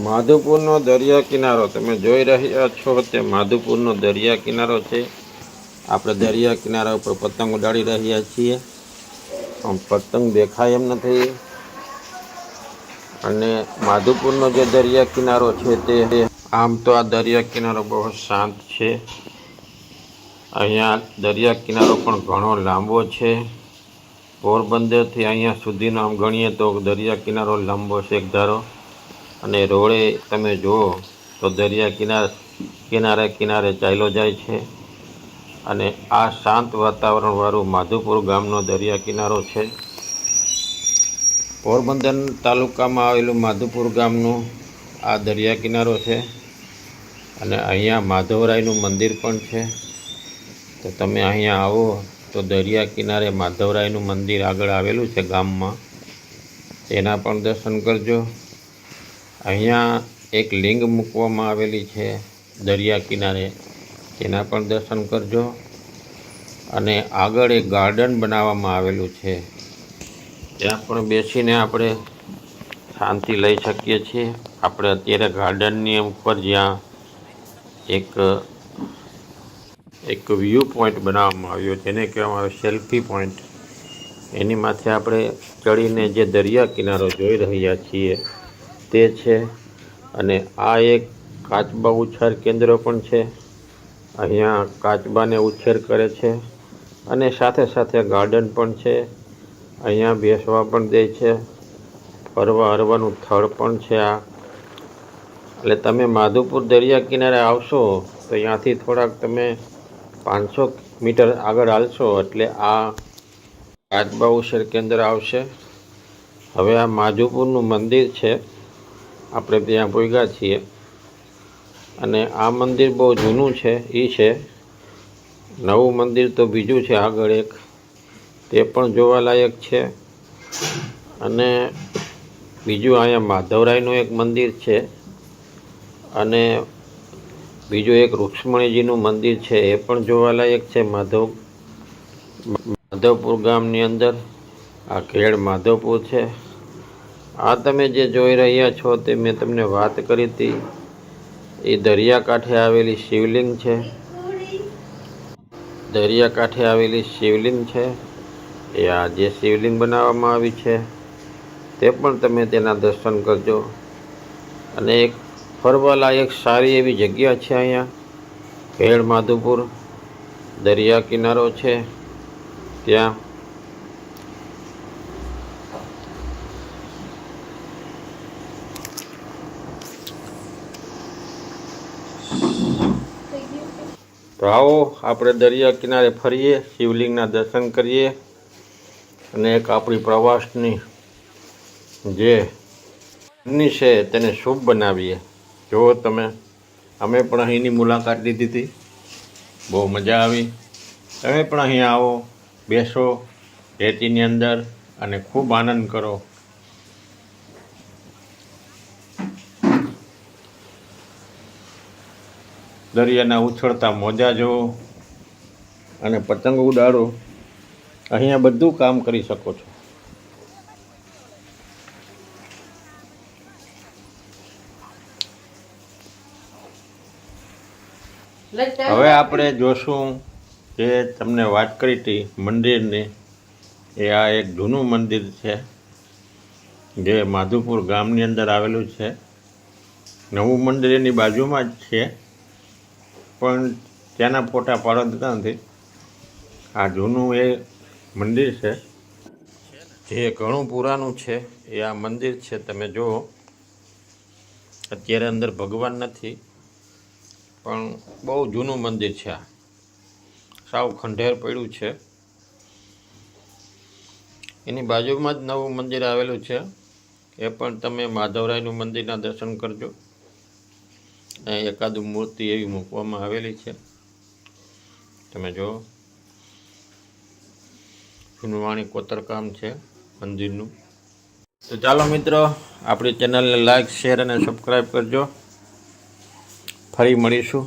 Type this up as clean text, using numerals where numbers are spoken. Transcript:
માધુપુરનો દરિયા કિનારો તમે જોઈ રહ્યા છો તે માધુપુરનો દરિયા કિનારો છે। આપણે દરિયા કિનારા ઉપર પતંગ ઉડાડી રહ્યા છીએ, પણ પતંગ દેખાય એમ નથી। અને માધુપુરનો જે દરિયા કિનારો છે તે આમ તો આ દરિયા કિનારો બહુ શાંત છે। અહીંયા દરિયા કિનારો પણ ઘણો લાંબો છે। પોરબંદરથી અહીંયા સુધીનો આમ ગણીએ તો દરિયા કિનારો લાંબો છે એક ધારો। અને રોડે તમે જુઓ તો દરિયા કિનારે કિનારે ચાલ્યો જાય છે। અને આ શાંત વાતાવરણવાળું માધુપુર ગામનો દરિયા કિનારો છે। પોરબંદર તાલુકામાં આવેલું માધુપુર ગામનું આ દરિયા કિનારો છે। અને અહીંયા માધવરાયનું મંદિર પણ છે। તો તમે અહીંયા આવો તો દરિયા કિનારે માધવરાયનું મંદિર આગળ આવેલું છે ગામમાં, તેના પણ દર્શન કરજો। અહીંયા એક લિંગ મૂકવામાં આવેલી છે દરિયા કિનારે, તેના પણ દર્શન કરજો। અને આગળ એક ગાર્ડન બનાવવામાં આવેલું છે, ત્યાં પણ બેસીને આપણે શાંતિ લઈ શકીએ છીએ। આપણે અત્યારે ગાર્ડનની ઉપર જ્યાં એક વ્યૂ પોઈન્ટ બનાવવામાં આવ્યો, જેને કહેવામાં આવે સેલ્ફી પોઈન્ટ, એની માથે આપણે ચડીને જે દરિયા કિનારો જોઈ રહ્યા છીએ તે છે। અને આ એક કાચબા ઉછેર કેન્દ્ર પણ છે। અહીંયા કાચબાને ઉછેર કરે છે અને સાથે સાથે ગાર્ડન પણ છે। અહીંયા બેસવા પણ દે છે, ફરવા હરવાનું સ્થળ પણ છે આ। એટલે તમે માધુપુર દરિયા કિનારે આવશો તો અહીંયાથી થોડાક તમે 500 મીટર આગળ હાલશો એટલે આ કાચબા ઉછેર કેન્દ્ર આવશે। હવે આ માધુપુરનું મંદિર છે, આપણે ત્યાં પહોંચ્યા છીએ। અને આ મંદિર બહુ જૂનું છે, નવું મંદિર તો બીજું છે આગળ એક, તે પણ જોવાલાયક છે। અને બીજું અહીંયા માધવરાયનું એક મંદિર છે, અને બીજું એક રૂક્ષ્મણીજીનું મંદિર છે, એ પણ જોવાલાયક છે માધવપુર ગામની અંદર। આ ખેડ માધવપુર છે। આ તમે જે જોઈ રહ્યા છો તે મેં તમને વાત કરી હતી, એ દરિયાકાંઠે આવેલી શિવલિંગ છે। દરિયાકાંઠે આવેલી શિવલિંગ છે, એ આ જે શિવલિંગ બનાવવામાં આવી છે તે પણ તમે તેના દર્શન કરજો। અને એક ફરવાલાયક સારી એવી જગ્યા છે અહીંયા ખેડ માધુપુર દરિયા કિનારો છે ત્યાં। તો આવો આપણે દરિયા કિનારે ફરીએ, શિવલિંગના દર્શન કરીએ અને એક આપણી પ્રવાસની જે છે તેને શુભ બનાવીએ। જુઓ તમે, અમે પણ અહીંની મુલાકાત લીધી હતી, બહુ મજા આવી। તમે પણ અહીંયા આવો, બેસો રેતીની અંદર અને ખૂબ આનંદ કરો। દરિયાના ઉછળતા મોજા જુઓ અને પતંગ ઉડાડો, અહીંયા બધું કામ કરી શકો છો। હવે આપણે જોશું જે તમને વાત કરી હતી મંદિરની, એ આ એક જૂનું મંદિર છે જે માધુપુર ગામની અંદર આવેલું છે। નવું મંદિર એની બાજુમાં જ છે, પણ ત્યાંના ફોટા પાડવા દેતા નથી। આ જૂનું એ મંદિર છે, જે ઘણું પુરાણું છે એ આ મંદિર છે। તમે જુઓ, અત્યારે અંદર ભગવાન નથી, પણ બહુ જૂનું મંદિર છે આ, સાવ ખંડેર પડ્યું છે। એની બાજુમાં જ નવું મંદિર આવેલું છે, એ પણ તમે માધવરાયનું મંદિરના દર્શન કરજો। અહીં એકાદું મૂર્તિ એવી મૂકવામાં આવેલી છે, તમે જુઓ, સુનવાણી કોતરકામ છે મંદિરનું। તો ચાલો મિત્રો, આપણી ચેનલને લાઈક, શેર અને સબસ્ક્રાઈબ કરજો। ફરી મળીશું।